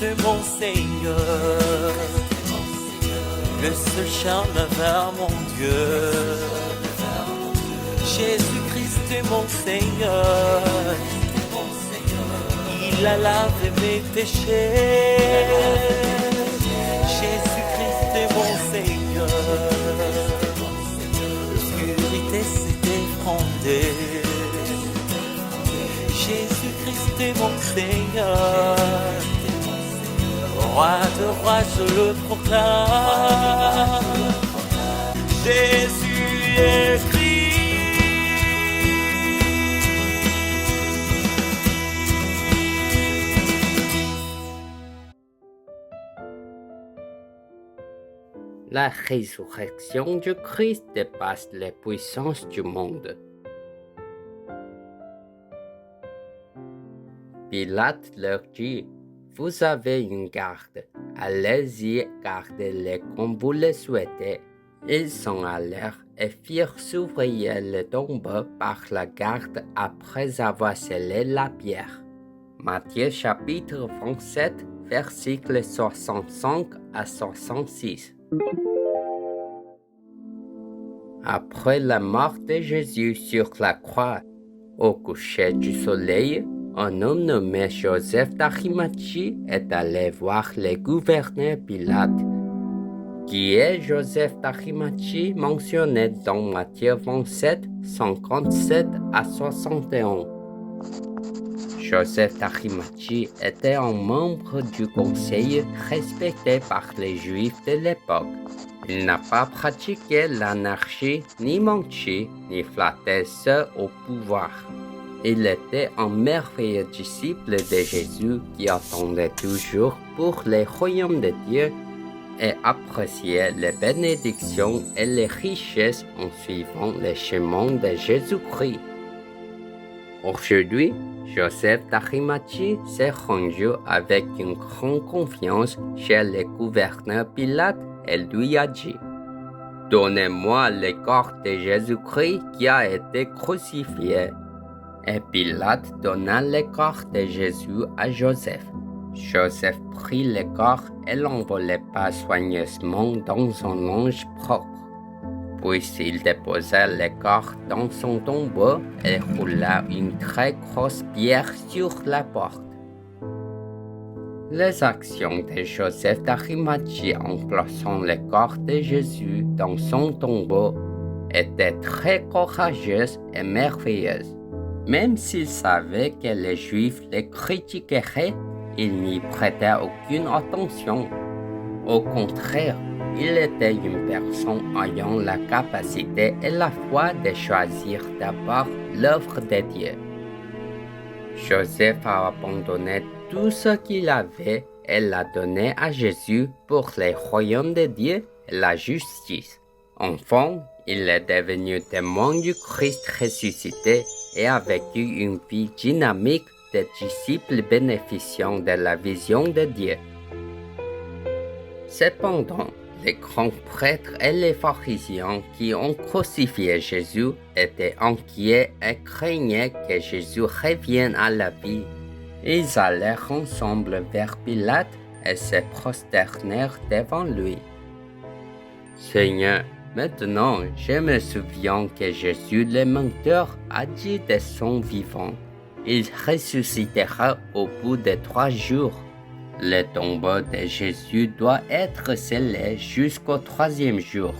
Jésus-Christ, mon Seigneur, le seul chemin vers mon Dieu. Jésus-Christ, mon Seigneur, il a lavé mes péchés. Jésus-Christ, mon Seigneur, l'obscurité s'est effondrée. Jésus-Christ, mon Seigneur, roi de rois, je le proclame. Jésus est Christ. La résurrection du Christ dépasse les puissances du monde. Pilate leur dit, « Vous avez une garde, allez-y, gardez-les comme vous le souhaitez. » Ils s'en allèrent et firent s'ouvrir le tombeau par la garde après avoir scellé la pierre. Matthieu chapitre 27, versets 65 à 66. Après la mort de Jésus sur la croix, au coucher du soleil, un homme nommé Joseph d'Arimathie est allé voir le gouverneur Pilate. Qui est Joseph d'Arimathie mentionné dans Matthieu 27, 57 à 61. Joseph d'Arimathie était un membre du conseil respecté par les Juifs de l'époque. Il n'a pas pratiqué l'anarchie, ni menti, ni flatté ceux au pouvoir. Il était un merveilleux disciple de Jésus qui attendait toujours pour le royaume de Dieu et appréciait les bénédictions et les richesses en suivant le chemin de Jésus-Christ. Aujourd'hui, Joseph d'Arimathie s'est rendu avec une grande confiance chez le gouverneur Pilate et lui a dit, « Donnez-moi le corps de Jésus-Christ qui a été crucifié. » Et Pilate donna le corps de Jésus à Joseph. Joseph prit le corps et l'enveloppa soigneusement dans un linge propre. Puis il déposa le corps dans son tombeau et roula une très grosse pierre sur la porte. Les actions de Joseph d'Arimathie en plaçant le corps de Jésus dans son tombeau étaient très courageuses et merveilleuses. Même s'il savait que les Juifs les critiqueraient, il n'y prêtait aucune attention. Au contraire, il était une personne ayant la capacité et la foi de choisir d'abord l'œuvre de Dieu. Joseph a abandonné tout ce qu'il avait et l'a donné à Jésus pour le royaume de Dieu et la justice. Enfin, il est devenu témoin du Christ ressuscité et a vécu une vie dynamique de disciples bénéficiant de la vision de Dieu. Cependant, les grands prêtres et les pharisiens qui ont crucifié Jésus étaient inquiets et craignaient que Jésus revienne à la vie. Ils allèrent ensemble vers Pilate et se prosternèrent devant lui. « Seigneur, maintenant je me souviens que Jésus le menteur a dit de son vivant, il ressuscitera au bout de 3 jours. Le tombeau de Jésus doit être scellé jusqu'au 3e jour.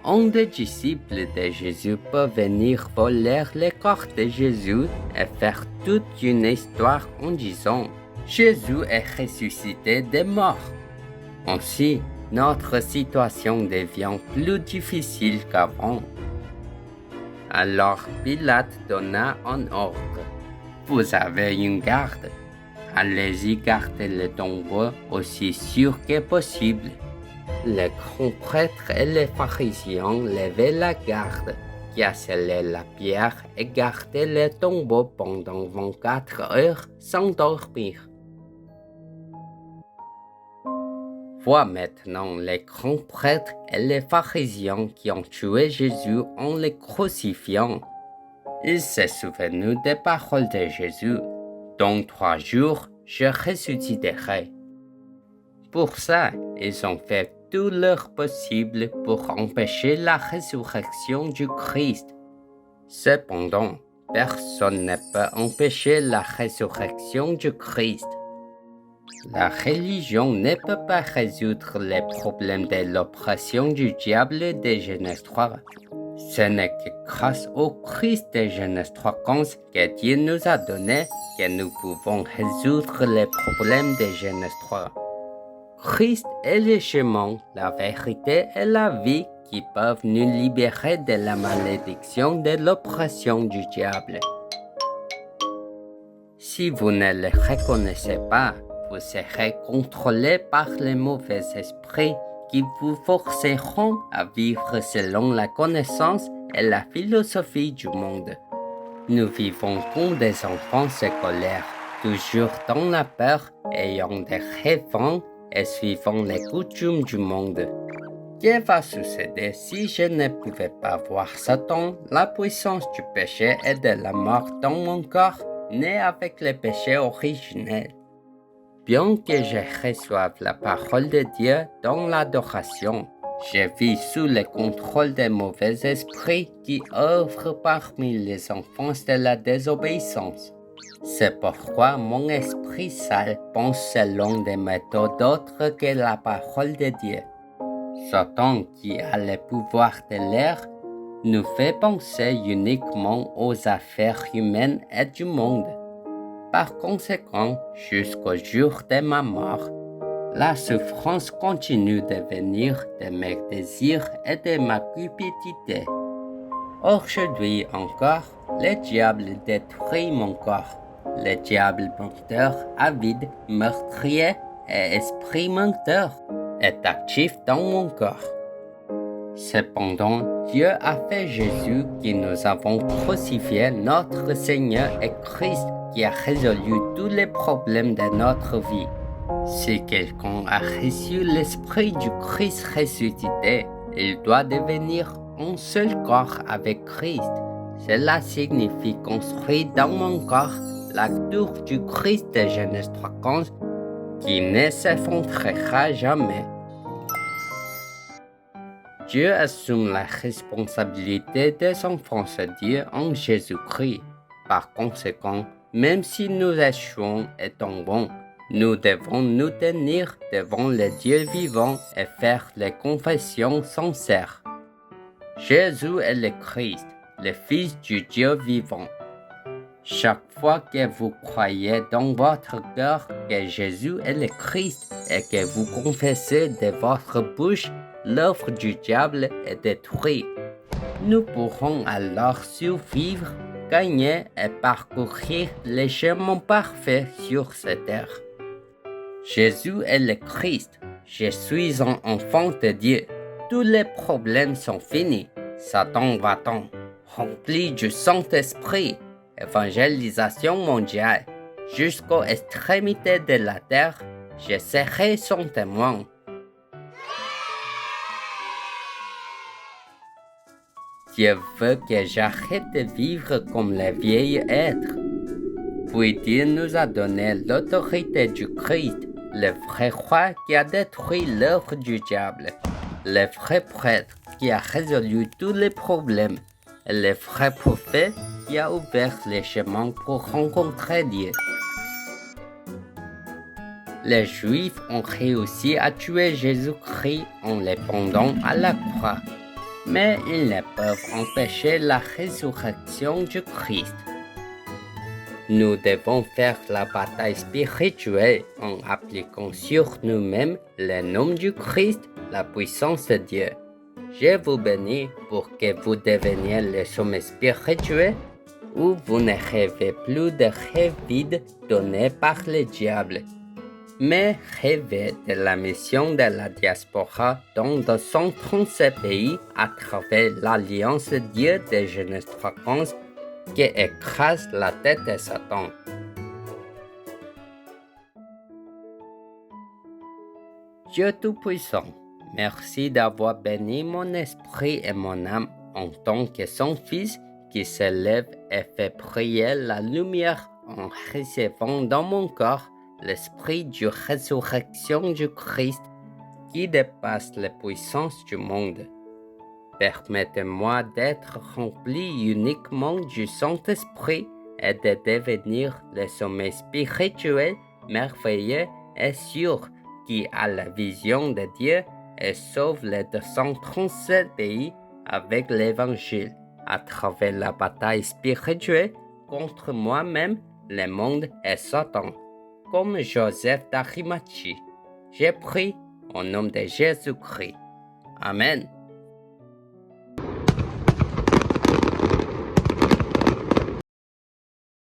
Un des disciples de Jésus peut venir voler le corps de Jésus et faire toute une histoire en disant « Jésus est ressuscité des morts ». Ainsi, notre situation devient plus difficile qu'avant. Alors Pilate donna un ordre. « Vous avez une garde. Allez-y garder le tombeau aussi sûr que possible. » Les grands prêtres et les pharisiens levaient la garde, qui a scellé la pierre et gardé le tombeau pendant 24 heures sans dormir. Vois maintenant les grands prêtres et les pharisiens qui ont tué Jésus en le crucifiant. Ils se souvenaient des paroles de Jésus. Dans 3 jours, je ressusciterai. Pour ça, ils ont fait tout leur possible pour empêcher la résurrection du Christ. Cependant, personne ne peut empêcher la résurrection du Christ. La religion ne peut pas résoudre les problèmes de l'oppression du diable de Genèse 3. Ce n'est que grâce au Christ de Genèse 3:15 que Dieu nous a donné que nous pouvons résoudre les problèmes de Genèse 3. Christ est le chemin, la vérité et la vie qui peuvent nous libérer de la malédiction de l'oppression du diable. Si vous ne le reconnaissez pas, vous serez contrôlé par les mauvais esprits qui vous forceront à vivre selon la connaissance et la philosophie du monde. Nous vivons comme des enfants scolaires, toujours dans la peur, ayant des rêves et suivant les coutumes du monde. Que va succéder si je ne pouvais pas voir Satan, la puissance du péché et de la mort dans mon corps, né avec le péché originel? Bien que je reçoive la parole de Dieu dans l'adoration, je vis sous le contrôle des mauvais esprits qui œuvrent parmi les enfants de la désobéissance. C'est pourquoi mon esprit sale pense selon des méthodes autres que la parole de Dieu. Satan, qui a le pouvoir de l'air, nous fait penser uniquement aux affaires humaines et du monde. Par conséquent, jusqu'au jour de ma mort, la souffrance continue de venir de mes désirs et de ma cupidité. Aujourd'hui encore, le diable détruit mon corps. Le diable menteur, avide, meurtrier et esprit menteur est actif dans mon corps. Cependant, Dieu a fait Jésus qui nous avons crucifié, notre Seigneur et Christ, qui a résolu tous les problèmes de notre vie. Si quelqu'un a reçu l'Esprit du Christ ressuscité, il doit devenir un seul corps avec Christ. Cela signifie construire dans mon corps la tour du Christ de Genèse 3:15 qui ne s'effondrera jamais. Dieu assume la responsabilité des enfants de Dieu en Jésus-Christ. Par conséquent, même si nous échouons et tombons, nous devons nous tenir devant le Dieu vivant et faire les confessions sincères. Jésus est le Christ, le Fils du Dieu vivant. Chaque fois que vous croyez dans votre cœur que Jésus est le Christ et que vous confessez de votre bouche, l'œuvre du diable est détruite. Nous pourrons alors survivre, gagner et parcourir le chemin parfait sur cette terre. Jésus est le Christ. Je suis un enfant de Dieu. Tous les problèmes sont finis. Satan va-t-en, rempli du Saint-Esprit. Évangélisation mondiale. Jusqu'aux extrémités de la terre, je serai son témoin. Dieu veut que j'arrête de vivre comme les vieils êtres. Puis Dieu nous a donné l'autorité du Christ, le vrai roi qui a détruit l'œuvre du diable, le vrai prêtre qui a résolu tous les problèmes, et le vrai prophète qui a ouvert les chemins pour rencontrer Dieu. Les Juifs ont réussi à tuer Jésus-Christ en le pendant à la croix, mais ils ne peuvent empêcher la résurrection du Christ. Nous devons faire la bataille spirituelle en appliquant sur nous-mêmes le nom du Christ, la puissance de Dieu. Je vous bénis pour que vous deveniez le sommet spirituel où vous ne rêvez plus de rêves vides donnés par le diable, mais rêvez de la mission de la diaspora dans 237 pays à travers l'alliance de Dieu de Genèse 3:15 qui écrase la tête de Satan. Dieu Tout-Puissant, merci d'avoir béni mon esprit et mon âme en tant que son Fils qui s'élève et fait briller la lumière en recevant dans mon corps l'esprit de résurrection du Christ qui dépasse les puissances du monde. Permettez-moi d'être rempli uniquement du Saint-Esprit et de devenir le sommet spirituel merveilleux et sûr qui a la vision de Dieu et sauve les 237 pays avec l'Évangile à travers la bataille spirituelle contre moi-même, le monde et Satan, comme Joseph d'Arimathie. J'ai prié au nom de Jésus-Christ. Amen.